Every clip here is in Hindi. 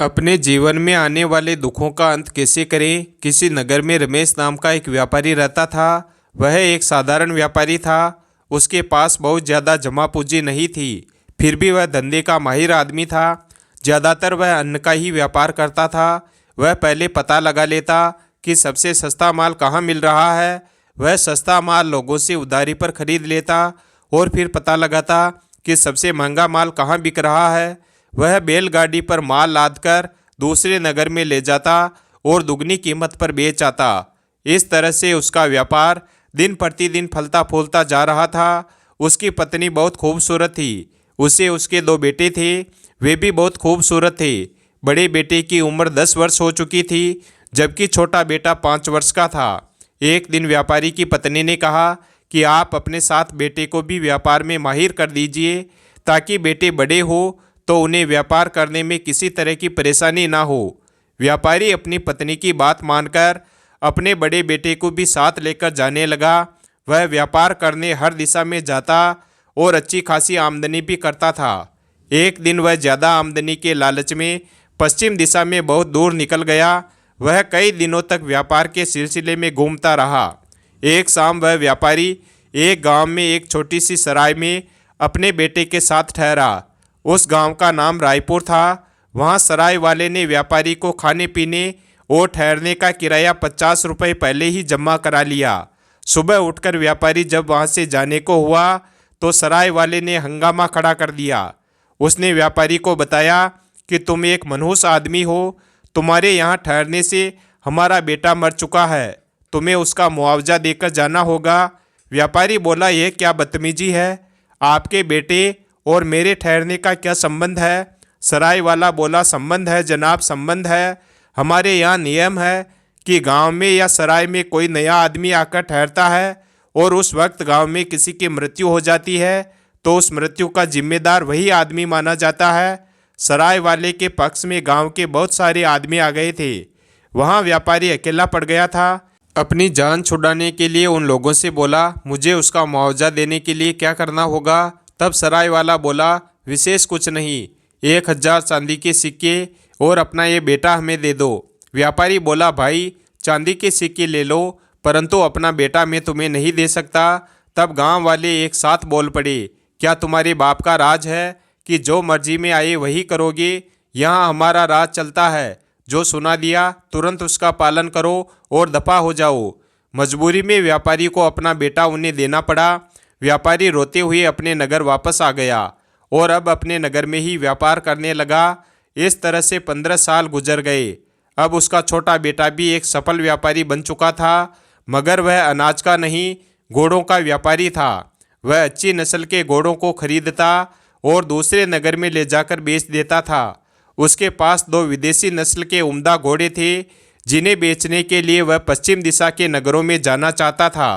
अपने जीवन में आने वाले दुखों का अंत कैसे करें। किसी नगर में रमेश नाम का एक व्यापारी रहता था। वह एक साधारण व्यापारी था। उसके पास बहुत ज़्यादा जमा पूंजी नहीं थी, फिर भी वह धंधे का माहिर आदमी था। ज़्यादातर वह अन्न का ही व्यापार करता था। वह पहले पता लगा लेता कि सबसे सस्ता माल कहाँ मिल रहा है। वह सस्ता माल लोगों से उधारी पर खरीद लेता और फिर पता लगाता कि सबसे महंगा माल कहाँ बिक रहा है। वह बैलगाड़ी पर माल लादकर दूसरे नगर में ले जाता और दुगनी कीमत पर बेच आता। इस तरह से उसका व्यापार दिन प्रतिदिन फलता फूलता जा रहा था। उसकी पत्नी बहुत खूबसूरत थी। उसे उसके दो बेटे थे, वे भी बहुत खूबसूरत थे। बड़े बेटे की उम्र 10 वर्ष हो चुकी थी, जबकि छोटा बेटा 5 वर्ष का था। एक दिन व्यापारी की पत्नी ने कहा कि आप अपने साथ बेटे को भी व्यापार में माहिर कर दीजिए, ताकि बेटे बड़े हो तो उन्हें व्यापार करने में किसी तरह की परेशानी ना हो। व्यापारी अपनी पत्नी की बात मानकर अपने बड़े बेटे को भी साथ लेकर जाने लगा। वह व्यापार करने हर दिशा में जाता और अच्छी खासी आमदनी भी करता था। एक दिन वह ज़्यादा आमदनी के लालच में पश्चिम दिशा में बहुत दूर निकल गया। वह कई दिनों तक व्यापार के सिलसिले में घूमता रहा। एक शाम वह व्यापारी एक गांव में एक छोटी सी सराय में अपने बेटे के साथ ठहरा। उस गांव का नाम रायपुर था। वहां सराय वाले ने व्यापारी को खाने पीने और ठहरने का किराया 50 रुपये पहले ही जमा करा लिया। सुबह उठकर व्यापारी जब वहां से जाने को हुआ तो सराय वाले ने हंगामा खड़ा कर दिया। उसने व्यापारी को बताया कि तुम एक मनहूस आदमी हो, तुम्हारे यहाँ ठहरने से हमारा बेटा मर चुका है, तुम्हें उसका मुआवजा देकर जाना होगा। व्यापारी बोला, यह क्या बदतमीजी है, आपके बेटे और मेरे ठहरने का क्या संबंध है। सराय वाला बोला, संबंध है जनाब, संबंध है। हमारे यहाँ नियम है कि गांव में या सराय में कोई नया आदमी आकर ठहरता है और उस वक्त गांव में किसी की मृत्यु हो जाती है तो उस मृत्यु का जिम्मेदार वही आदमी माना जाता है। सराय वाले के पक्ष में गांव के बहुत सारे आदमी आ गए थे। वहाँ व्यापारी अकेला पड़ गया था। अपनी जान छुड़ाने के लिए उन लोगों से बोला, मुझे उसका मुआवजा देने के लिए क्या करना होगा। तब सराय वाला बोला, विशेष कुछ नहीं, 1000 चांदी के सिक्के और अपना ये बेटा हमें दे दो। व्यापारी बोला, भाई चांदी के सिक्के ले लो, परंतु अपना बेटा मैं तुम्हें नहीं दे सकता। तब गांव वाले एक साथ बोल पड़े, क्या तुम्हारे बाप का राज है कि जो मर्जी में आए वही करोगे। यहाँ हमारा राज चलता है, जो सुना दिया तुरंत उसका पालन करो और दफा हो जाओ। मजबूरी में व्यापारी को अपना बेटा उन्हें देना पड़ा। व्यापारी रोते हुए अपने नगर वापस आ गया और अब अपने नगर में ही व्यापार करने लगा। इस तरह से 15 साल गुजर गए। अब उसका छोटा बेटा भी एक सफल व्यापारी बन चुका था, मगर वह अनाज का नहीं, घोड़ों का व्यापारी था। वह अच्छी नस्ल के घोड़ों को खरीदता और दूसरे नगर में ले जाकर बेच देता था। उसके पास 2 विदेशी नस्ल के उम्दा घोड़े थे, जिन्हें बेचने के लिए वह पश्चिम दिशा के नगरों में जाना चाहता था।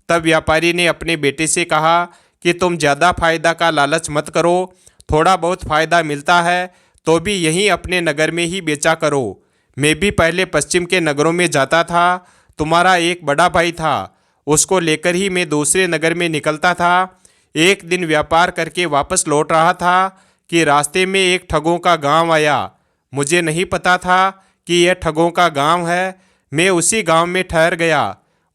तब व्यापारी ने अपने बेटे से कहा कि तुम ज़्यादा फायदा का लालच मत करो, थोड़ा बहुत फ़ायदा मिलता है तो भी यहीं अपने नगर में ही बेचा करो। मैं भी पहले पश्चिम के नगरों में जाता था। तुम्हारा एक बड़ा भाई था, उसको लेकर ही मैं दूसरे नगर में निकलता था। एक दिन व्यापार करके वापस लौट रहा था कि रास्ते में एक ठगों का गांव आया। मुझे नहीं पता था कि यह ठगों का गांव है। मैं उसी गांव में ठहर गया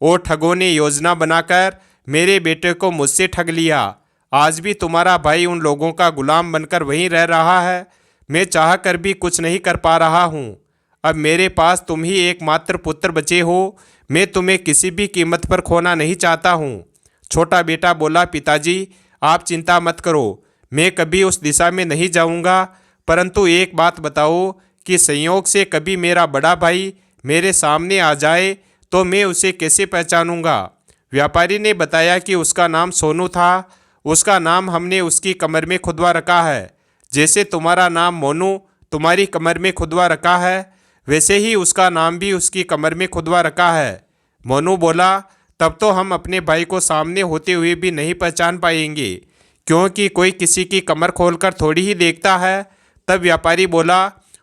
और ठगों ने योजना बनाकर मेरे बेटे को मुझसे ठग लिया। आज भी तुम्हारा भाई उन लोगों का गुलाम बनकर वहीं रह रहा है। मैं चाह कर भी कुछ नहीं कर पा रहा हूँ। अब मेरे पास तुम ही एकमात्र पुत्र बचे हो। मैं तुम्हें किसी भी कीमत पर खोना नहीं चाहता हूँ। छोटा बेटा बोला, पिताजी आप चिंता मत करो, मैं कभी उस दिशा में नहीं जाऊँगा, परंतु एक बात बताओ कि संयोग से कभी मेरा बड़ा भाई मेरे सामने आ जाए तो मैं उसे कैसे पहचानूंगा। व्यापारी ने बताया कि उसका नाम सोनू था। उसका नाम हमने उसकी कमर में खुदवा रखा है। जैसे तुम्हारा नाम मोनू तुम्हारी कमर में खुदवा रखा है, वैसे ही उसका नाम भी उसकी कमर में खुदवा रखा है। मोनू बोला, तब तो हम अपने भाई को सामने होते हुए भी नहीं पहचान पाएंगे, क्योंकि कोई किसी की कमर खोलकर थोड़ी ही देखता है। तब व्यापारी बोला,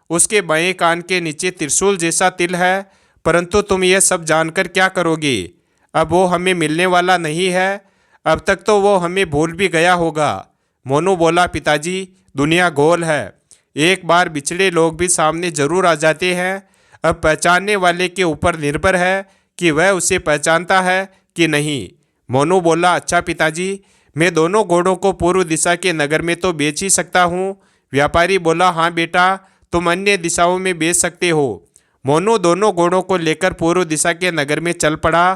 उसके बाएं कान के नीचे त्रिशूल जैसा तिल है, परंतु तुम यह सब जानकर क्या करोगे। अब वो हमें मिलने वाला नहीं है। अब तक तो वो हमें भूल भी गया होगा। मोनू बोला, पिताजी दुनिया गोल है, एक बार बिछड़े लोग भी सामने जरूर आ जाते हैं। अब पहचानने वाले के ऊपर निर्भर है कि वह उसे पहचानता है कि नहीं। मोनू बोला, अच्छा पिताजी, मैं दोनों घोड़ों को पूर्व दिशा के नगर में तो बेच ही सकता हूँ। व्यापारी बोला, हाँ बेटा, तुम अन्य दिशाओं में बेच सकते हो। मोनू दोनों घोड़ों को लेकर पूर्व दिशा के नगर में चल पड़ा।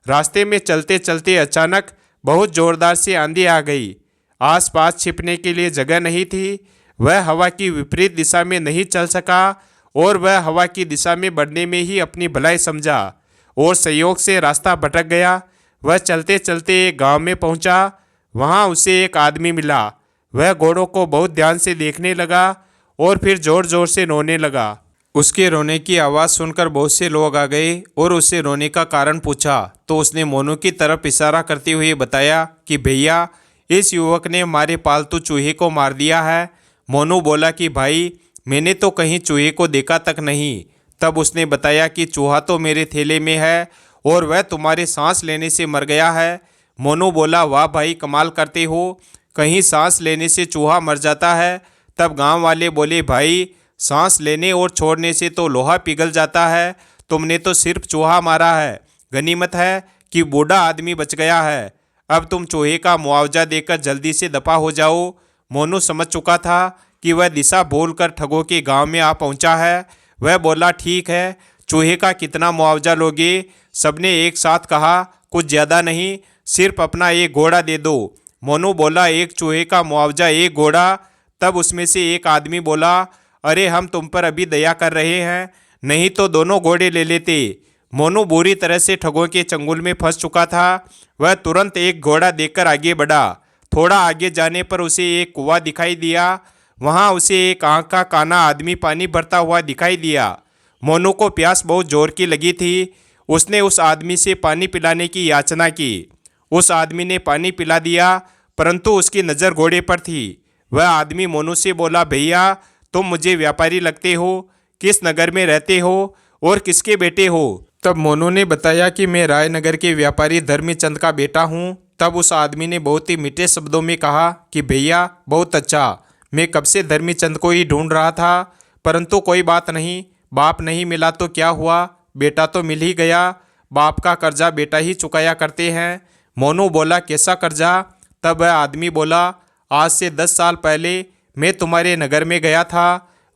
रास्ते में चलते चलते अचानक बहुत जोरदार सी आंधी आ गई। आसपास छिपने के लिए जगह नहीं थी। वह हवा की विपरीत दिशा में नहीं चल सका और वह हवा की दिशा में बढ़ने में ही अपनी भलाई समझा और संयोग से रास्ता भटक गया। वह चलते चलते एक गांव में पहुंचा। वहां उसे एक आदमी मिला। वह घोड़ों को बहुत ध्यान से देखने लगा और फिर जोर जोर से रोने लगा। उसके रोने की आवाज़ सुनकर बहुत से लोग आ गए और उससे रोने का कारण पूछा तो उसने मोनू की तरफ इशारा करते हुए बताया कि भैया, इस युवक ने हमारे पालतू चूहे को मार दिया है। मोनू बोला कि भाई, मैंने तो कहीं चूहे को देखा तक नहीं। तब उसने बताया कि चूहा तो मेरे थैले में है और वह तुम्हारे सांस लेने से मर गया है। मोनू बोला, वाह भाई, कमाल करते हो, कहीं सांस लेने से चूहा मर जाता है। तब गांव वाले बोले, भाई, सांस लेने और छोड़ने से तो लोहा पिघल जाता है, तुमने तो सिर्फ चूहा मारा है। गनीमत है कि बूढ़ा आदमी बच गया है। अब तुम चूहे का मुआवजा देकर जल्दी से दफा हो जाओ। मोनू समझ चुका था कि वह दिशा भूलकर ठगों के गांव में आ पहुंचा है। वह बोला, ठीक है, चूहे का कितना मुआवजा लोगे? सबने एक साथ कहा, कुछ ज़्यादा नहीं, सिर्फ अपना एक घोड़ा दे दो। मोनू बोला, एक चूहे का मुआवजा एक घोड़ा? तब उसमें से एक आदमी बोला, अरे हम तुम पर अभी दया कर रहे हैं, नहीं तो दोनों घोड़े ले लेते। मोनू बुरी तरह से ठगों के चंगुल में फंस चुका था। वह तुरंत एक घोड़ा देकर आगे बढ़ा। थोड़ा आगे जाने पर उसे एक कुआं दिखाई दिया। वहां उसे एक आँख का काना आदमी पानी भरता हुआ दिखाई दिया। मोनू को प्यास बहुत जोर की लगी थी। उसने उस आदमी से पानी पिलाने की याचना की। उस आदमी ने पानी पिला दिया, परंतु उसकी नज़र घोड़े पर थी। वह आदमी मोनू से बोला, भैया, तुम मुझे व्यापारी लगते हो, किस नगर में रहते हो और किसके बेटे हो? तब मोनू ने बताया कि मैं रायनगर के व्यापारी धर्मीचंद का बेटा हूँ। तब उस आदमी ने बहुत ही मीठे शब्दों में कहा कि भैया, बहुत अच्छा, मैं कब से धर्मीचंद को ही ढूंढ रहा था, परंतु कोई बात नहीं, बाप नहीं मिला तो क्या हुआ, बेटा तो मिल ही गया। बाप का कर्जा बेटा ही चुकाया करते हैं। मोनू बोला, कैसा कर्जा? तब वह आदमी बोला, आज से 10 साल पहले मैं तुम्हारे नगर में गया था।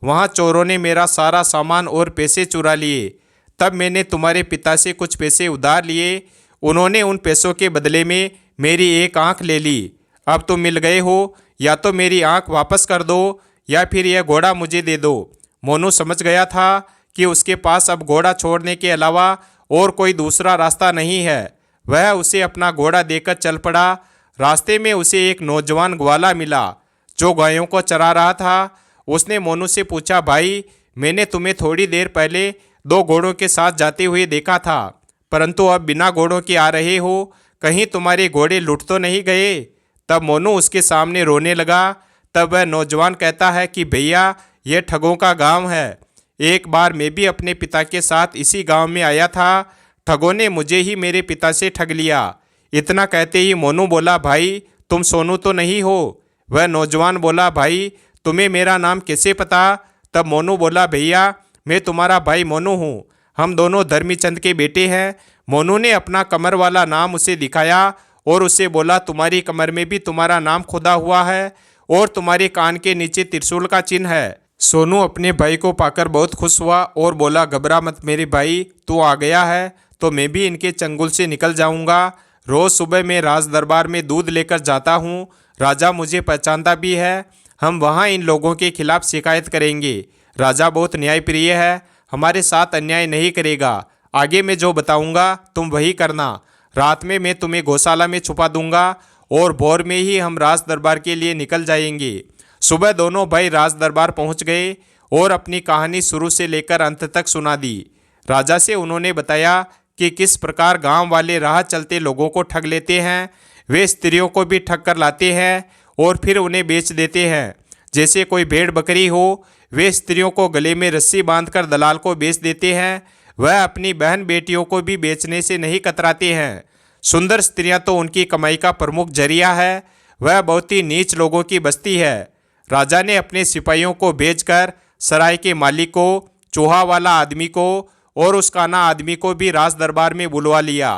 वहाँ चोरों ने मेरा सारा सामान और पैसे चुरा लिए। तब मैंने तुम्हारे पिता से कुछ पैसे उधार लिए। उन्होंने उन पैसों के बदले में मेरी एक आँख ले ली। अब तुम मिल गए हो, या तो मेरी आँख वापस कर दो या फिर यह घोड़ा मुझे दे दो। मोनू समझ गया था कि उसके पास अब घोड़ा छोड़ने के अलावा और कोई दूसरा रास्ता नहीं है। वह उसे अपना घोड़ा देकर चल पड़ा। रास्ते में उसे एक नौजवान ग्वाला मिला जो गायों को चरा रहा था। उसने मोनू से पूछा, भाई, मैंने तुम्हें थोड़ी देर पहले 2 घोड़ों के साथ जाते हुए देखा था, परंतु अब बिना घोड़ों के आ रहे हो, कहीं तुम्हारे घोड़े लुट तो नहीं गए? तब मोनू उसके सामने रोने लगा। तब वह नौजवान कहता है कि भैया, यह ठगों का गांव है। एक बार मैं भी अपने पिता के साथ इसी गांव में आया था। ठगों ने मुझे ही मेरे पिता से ठग लिया। इतना कहते ही मोनू बोला, भाई, तुम सोनू तो नहीं हो? वह नौजवान बोला, भाई, तुम्हें मेरा नाम कैसे पता? तब मोनू बोला, भैया, मैं तुम्हारा भाई मोनू हूँ, हम दोनों धर्मीचंद के बेटे हैं। मोनू ने अपना कमर वाला नाम उसे दिखाया और उससे बोला, तुम्हारी कमर में भी तुम्हारा नाम खुदा हुआ है और तुम्हारे कान के नीचे त्रिशूल का चिन्ह है। सोनू अपने भाई को पाकर बहुत खुश हुआ और बोला, घबरा मत मेरे भाई, तू आ गया है तो मैं भी इनके चंगुल से निकल जाऊंगा। रोज़ सुबह मैं राज दरबार में दूध लेकर जाता हूँ। राजा मुझे पहचानता भी है। हम वहाँ इन लोगों के खिलाफ शिकायत करेंगे। राजा बहुत न्यायप्रिय है, हमारे साथ अन्याय नहीं करेगा। आगे मैं जो बताऊंगा तुम वही करना। रात में मैं तुम्हें गौशाला में छुपा दूंगा और भोर में ही हम राज दरबार के लिए निकल जाएंगे। सुबह दोनों भाई राज दरबार पहुँच गए और अपनी कहानी शुरू से लेकर अंत तक सुना दी। राजा से उन्होंने बताया कि किस प्रकार गांव वाले राह चलते लोगों को ठग लेते हैं। वे स्त्रियों को भी ठग कर लाते हैं और फिर उन्हें बेच देते हैं। जैसे कोई भेड़ बकरी हो, वे स्त्रियों को गले में रस्सी बांधकर दलाल को बेच देते हैं। वह अपनी बहन बेटियों को भी बेचने से नहीं कतराते हैं। सुंदर स्त्रियां तो उनकी कमाई का प्रमुख जरिया है। वह बहुत ही नीच लोगों की बस्ती है। राजा ने अपने सिपाहियों को भेजकर सराय के मालिक को, चूहा वाला आदमी को और उस काना आदमी को भी राज दरबार में बुलवा लिया।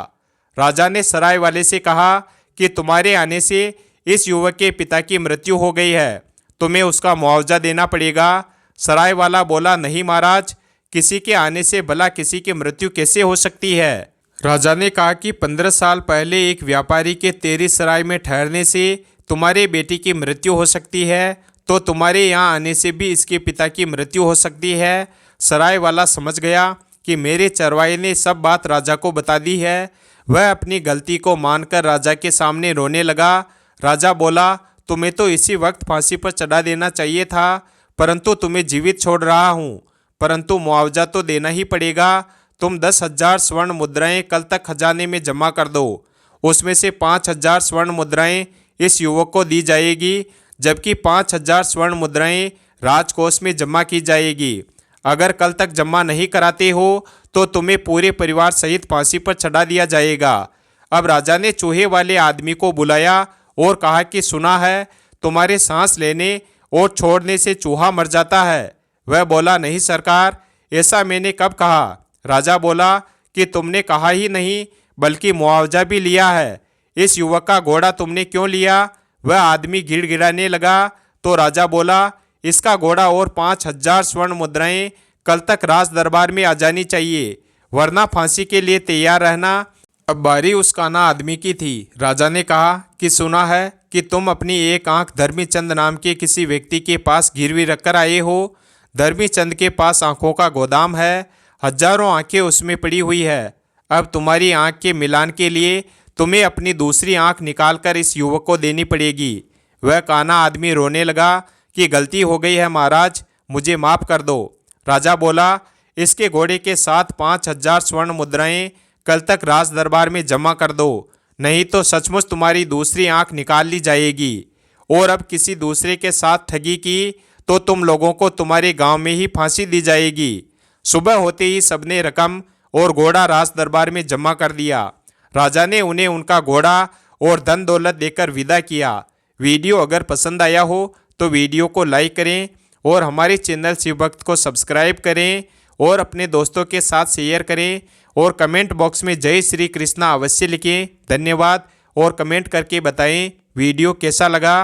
राजा ने सराय वाले से कहा कि तुम्हारे आने से इस युवक के पिता की मृत्यु हो गई है, तुम्हें उसका मुआवजा देना पड़ेगा। सराय वाला बोला, नहीं महाराज, किसी के आने से भला किसी की मृत्यु कैसे हो सकती है। राजा ने कहा कि 15 साल पहले एक व्यापारी के तेरी सराय में ठहरने से तुम्हारे बेटी की मृत्यु हो सकती है, तो तुम्हारे यहाँ आने से भी इसके पिता की मृत्यु हो सकती है। सराय वाला समझ गया कि मेरे चरवाहे ने सब बात राजा को बता दी है। वह अपनी गलती को मानकर राजा के सामने रोने लगा। राजा बोला, तुम्हें तो इसी वक्त फांसी पर चढ़ा देना चाहिए था, परंतु तुम्हें जीवित छोड़ रहा हूँ, परंतु मुआवजा तो देना ही पड़ेगा। तुम 10,000 स्वर्ण मुद्राएं कल तक खजाने में जमा कर दो, उसमें से 5,000 स्वर्ण मुद्राएं इस युवक को दी जाएगी, जबकि 5,000 स्वर्ण मुद्राएं राजकोष में जमा की जाएगी। अगर कल तक जमा नहीं कराते हो तो तुम्हें पूरे परिवार सहित फांसी पर चढ़ा दिया जाएगा। अब राजा ने चूहे वाले आदमी को बुलाया और कहा कि सुना है, तुम्हारे सांस लेने और छोड़ने से चूहा मर जाता है। वह बोला, नहीं सरकार, ऐसा मैंने कब कहा। राजा बोला कि तुमने कहा ही नहीं बल्कि मुआवजा भी लिया है। इस युवक का घोड़ा तुमने क्यों लिया। वह आदमी गिड़गिड़ाने लगा तो राजा बोला, इसका घोड़ा और 5,000 स्वर्ण मुद्राएं कल तक राज दरबार में आ जानी चाहिए, वरना फांसी के लिए तैयार रहना। अब बारी उस काना आदमी की थी। राजा ने कहा कि सुना है कि तुम अपनी एक आंख धर्मीचंद नाम के किसी व्यक्ति के पास गिरवी रखकर आए हो। धर्मीचंद के पास आंखों का गोदाम है, हजारों आंखें उसमें पड़ी हुई है। अब तुम्हारी आंख के मिलान के लिए तुम्हें अपनी दूसरी आंख निकालकर इस युवक को देनी पड़ेगी। वह काना आदमी रोने लगा कि गलती हो गई है महाराज, मुझे माफ़ कर दो। राजा बोला, इसके घोड़े के साथ 5,000 स्वर्ण मुद्राएं कल तक राज दरबार में जमा कर दो, नहीं तो सचमुच तुम्हारी दूसरी आंख निकाल ली जाएगी। और अब किसी दूसरे के साथ ठगी की तो तुम लोगों को तुम्हारे गांव में ही फांसी दी जाएगी। सुबह होते ही सबने रकम और घोड़ा राज दरबार में जमा कर दिया। राजा ने उन्हें उनका घोड़ा और धन दौलत देकर विदा किया। वीडियो अगर पसंद आया हो तो वीडियो को लाइक करें और हमारे चैनल शिवभक्त को सब्सक्राइब करें और अपने दोस्तों के साथ शेयर करें और कमेंट बॉक्स में जय श्री कृष्णा अवश्य लिखें। धन्यवाद। और कमेंट करके बताएं वीडियो कैसा लगा।